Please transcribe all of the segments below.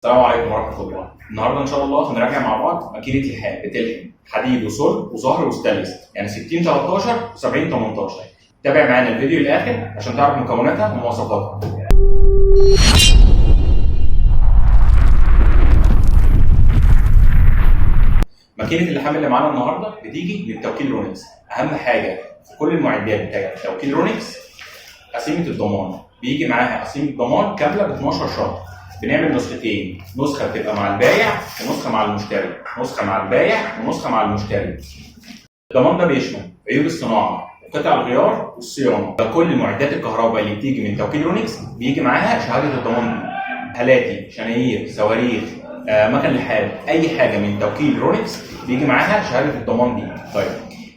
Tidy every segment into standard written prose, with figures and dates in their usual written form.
السلام عليكم ورحمة الله. النهارده إن شاء الله هنراجع مع بعض ماكينة لحام بتلحم حديد وصلب وظهر وستانلس، يعني 60 13 و70 18. تابع معانا الفيديو للآخر عشان تعرف مكوناتها ومواصفاتها. ماكينة اللحام اللي معانا النهارده بتيجي من توكيل رونكس. أهم حاجة في كل المعدات بتاعت توكيل رونكس قسيمة الضمان، بيجي معاها قسيمة ضمان كاملة ب 12 شهر. بنعمل نسختين، نسخه بتبقى مع البايع ونسخه مع المشتري، نسخه مع البايع ونسخه مع المشتري. الضمان ده بيشمل عيوب الصناعه وقطع الغيار والصيانه. كل معدات الكهرباء اللي بتيجي من توكيل رونكس بيجي معاها شهاده الضمان دي. هلاتي، شناير، صواريخ، مكن لحام، اي حاجه من توكيل رونكس بيجي معاها شهاده الضمان دي. طيب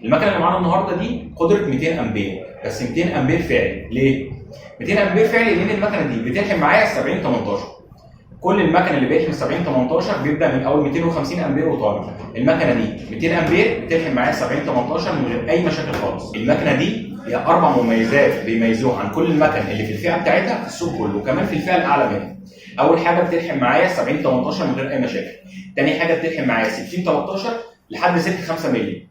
المكنه اللي معانا النهارده دي قدره 200 امبير، بس 200 امبير فعلي. ليه؟ 200 امبير فعلي لان المكنه دي بتلحم معايا 70 18. كل المكن اللي بيلحم 70 18 بيبدا من اول 250 امبير وطالع. المكنه دي 200 امبير بتلحم معايا 70 18 من غير اي مشاكل خالص. المكنه دي ليها 4 مميزات بيميزوها عن كل المكن اللي في الفئه بتاعتها في السوق كله، وكمان في الفئه الاعلى منها. اول حاجه بتلحم معايا 70 18 من غير اي مشاكل. تاني حاجه بتلحم معايا 60 13 لحد سلك 5 مللي.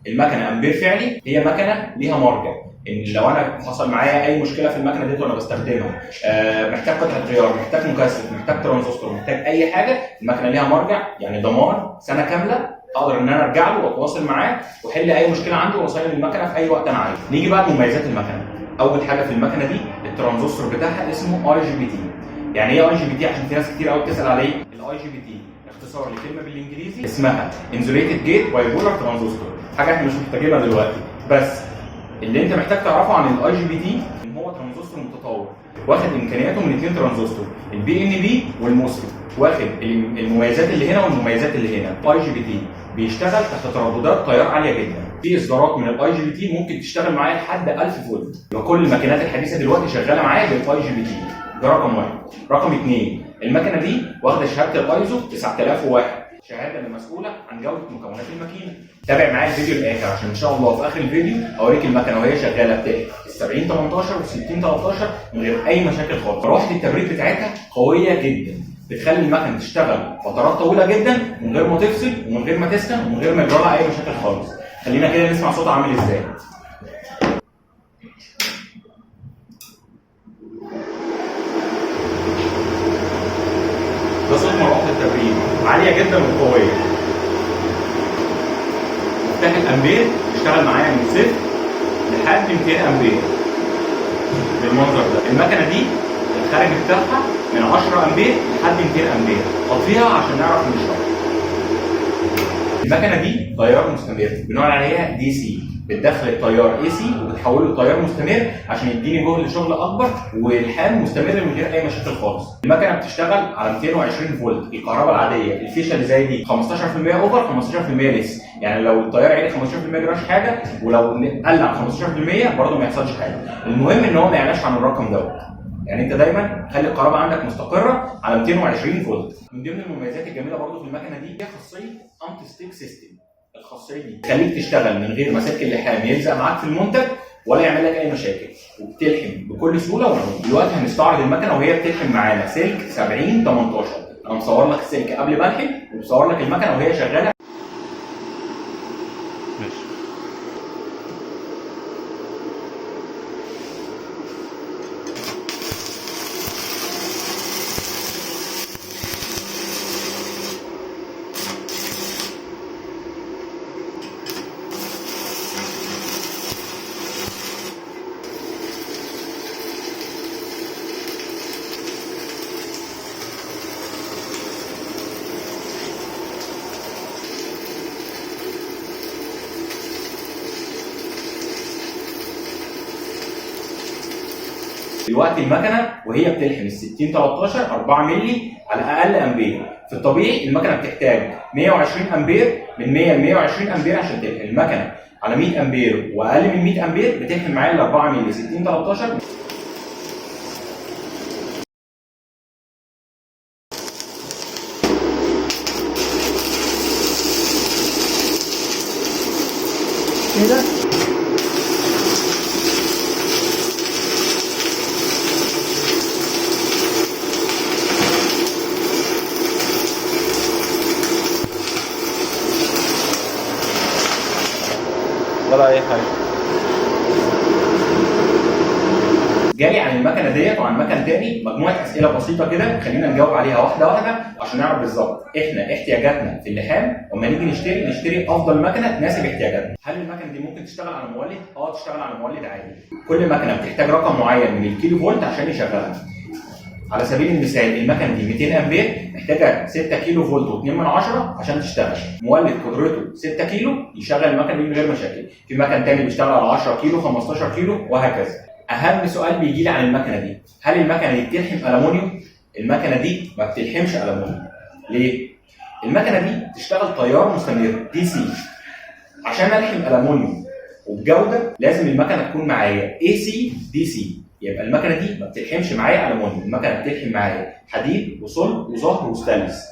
المكنه امبير فعلي، هي مكنه ليها مرجع، ان لو انا حصل معايا اي مشكله في المكنه دي وانا بستخدمها، محتاج قطعه غيار، محتاج مكثف، محتاج ترانزستور، محتاج اي حاجه، المكنه ليها مرجع، يعني ضمان سنه كامله اقدر ان انا ارجع له واتواصل معاه واحل اي مشكله عنده واصين المكنه في اي وقت انا عايزه. نيجي بقى لمميزات المكنه. اول حاجه في المكنه دي الترانزستور بتاعها اسمه اي جي بي تي. يعني ايه اي جي بي تي؟ عشان في ناس كتير قوي بتسال عليه. الاي جي بي تي اختصار لكلمه بالانجليزي اسمها انسوليتد جيت بايبولار ترانزستور، حاجه احنا مش محتاجينها دلوقتي، بس اللي انت محتاج تعرفه عن الاي جي بي تي ان هو ترانزستور متطور، واخد امكانياته من 2 ترانزستور، البي ان بي والموسفيت، واخد المميزات اللي هنا والمميزات اللي هنا. الاي جي بي تي بيشتغل تحت ترددات تيار عاليه جدا. في اصدارات من الاي جي بي تي ممكن تشتغل معايا لحد 1000 فولت. وكل الماكينات الحديثه دلوقتي شغاله معايا بالاي جي بي تي. ده رقم واحد. رقم اثنين، المكنه دي واخده شهاده الايزو 9001، شهاده المسؤوله عن جوده مكونات الماكينه. تابع معايا الفيديو للاخر عشان ان شاء الله في اخر الفيديو اوريك المكنه وهي شغاله بتاعتي 70 18 و 60 13 من غير اي مشاكل خالص. مروحه التبريد بتاعتها قويه جدا، بتخلي المكنه تشتغل فترات طويله جدا من غير ما تفصل ومن غير ما تسخن ومن غير ما يجرى لها اي مشاكل خالص. خلينا كده نسمع صوتها عامل ازاي. ده صوت مروحه التبريد، عاليه جدا وقويه. مفتاح الامبير اشتغل معايا من 0 لحد 200 امبير بالمنظر ده. المكنه دي الخارج بتاعها من 10 امبير لحد 200 امبير. اطفيها عشان نعرف نشرح. المكنه دي تيار مستمر، بنقول عليها دي سي، بتدخل التيار اي سي وبتحوله لتيار مستمر عشان يديني جهد شغل اكبر والحام مستمر من غير اي مشاكل خالص. المكنه بتشتغل على 220 فولت، الكهرباء العاديه الفيشه اللي زي دي 15% اوفر 15% لسه، يعني لو التيار عالي 15% ما يجراش حاجه، ولو قل عن 15% برضه ما يحصلش حاجه. المهم ان هو ما يعلاش عن الرقم دوت. يعني انت دايما خلي الكهرباء عندك مستقره على 220 فولت. من ضمن المميزات الجميله برضه في المكنه دي هي خاصيه انتي ستيك سيستم. الخاصيه دي تخليك تشتغل من غير ما سلك اللحام يلزق معاك في المنتج ولا يعمل لك اي مشاكل، وبتلحم بكل سهوله ونعوم. دلوقتي هنستعرض المكنه وهي بتلحم معانا سلك 70 18. انا مصور لك السلك قبل ما الحم ومصور لك المكنه وهي شغاله. ماشي. دلوقتي المكنه وهي بتلحم ال 60 13 4 مللي على اقل امبير. في الطبيعي المكنه بتحتاج 120 امبير، من 100 ل 120 امبير عشان تلحم. المكنه على 100 امبير واقل من 100 امبير بتلحم معايا ال 4 مللي 60 13. كده ولا اي حاجه. جالي عن المكنه ديت وعن مكن تاني مجموعه اسئله بسيطه كده، خلينا نجاوب عليها واحده واحده عشان نعرف بالظبط احنا احتياجاتنا في اللحام، وما نيجي نشتري افضل مكنه تناسب احتياجاتنا. هل المكنه دي ممكن تشتغل على مولد؟ تشتغل على مولد عادي. كل مكنه بتحتاج رقم معين من الكيلو فولت عشان يشغلها. على سبيل المثال المكنه دي 200 امبير محتاجه 6 كيلو فولت و2 عشان تشتغل. مولد قدرته 6 كيلو يشغل المكنه دي من غير مشاكل. في مكن تاني بيشتغل على 10 كيلو 15 كيلو وهكذا. اهم سؤال بيجي لي عن المكنه دي، هل المكنه دي بتلحم الومنيوم؟ المكنه دي ما بتلحمش الومنيوم. ليه؟ المكنه دي بتشتغل تيار مستمر دي سي. عشان الحم الومنيوم وبجوده لازم المكنه تكون معايا اي سي دي سي. يبقى المكنه دي ما بتلحمش معايا الومنيوم، المكنه بتلحم معايا حديد وصلب وظهر وستانلس.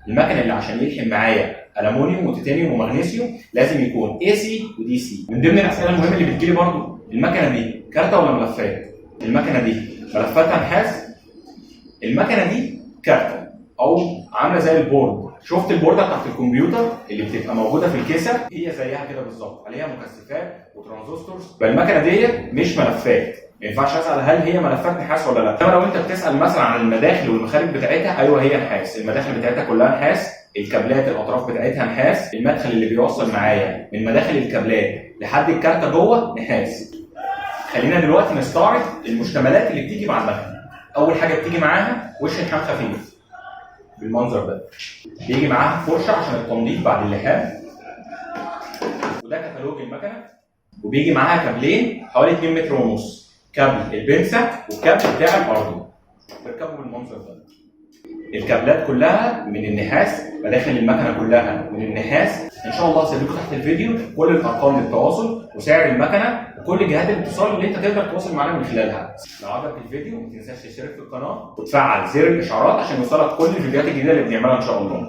المكنه اللي عشان يلحم معايا الومنيوم وتيتانيوم ومغنيسيوم لازم يكون اي سي ودي سي. من ضمن الاسئله المهمه اللي بتجيلي برضو، المكنه دي كارته ولا ملفات؟ المكنه دي ملفاتها نحاس. المكنه دي كارته او عامله زي البورد. شفت البورده بتاعت الكمبيوتر اللي بتبقى موجوده في الكيسه؟ هي زيها كده بالظبط، عليها مكثفات وترانزستورز. فالمكنه ديت مش ملفات، ما ينفعش اسال هل هي ملفات نحاس ولا لا. انما لو انت بتسال مثلا عن المداخل والمخارج بتاعتها، ايوه هي نحاس. المداخل بتاعتها كلها نحاس، الكابلات الاطراف بتاعتها نحاس، المدخل اللي بيوصل معايا من مداخل الكابلات لحد الكارته جوه نحاس. خلينا دلوقتي نستعرض المشتملات اللي بتيجي مع المكنه. اول حاجه بتيجي معاها وش لحام خفيف بالمنظر ده، بيجي معاها فرشه عشان التنظيف بعد اللحام، وده كتالوج المكنه. وبيجي معاها كابلين حوالي 2 متر ونص، كابل البنسه والكابل بتاع الارضي، بيركبوا بالمنظر ده. الكابلات كلها من النحاس، مداخل المكنه كلها من النحاس. ان شاء الله هسيب لكم تحت الفيديو كل الارقام للتواصل وسعر المكنه وكل جهات الاتصال اللي انت تقدر تتواصل معانا من خلالها. لو عجبك الفيديو ما تنساش تشترك في القناه وتفعل زر الاشعارات عشان يوصلك كل الفيديوهات الجديده اللي بنعملها ان شاء الله.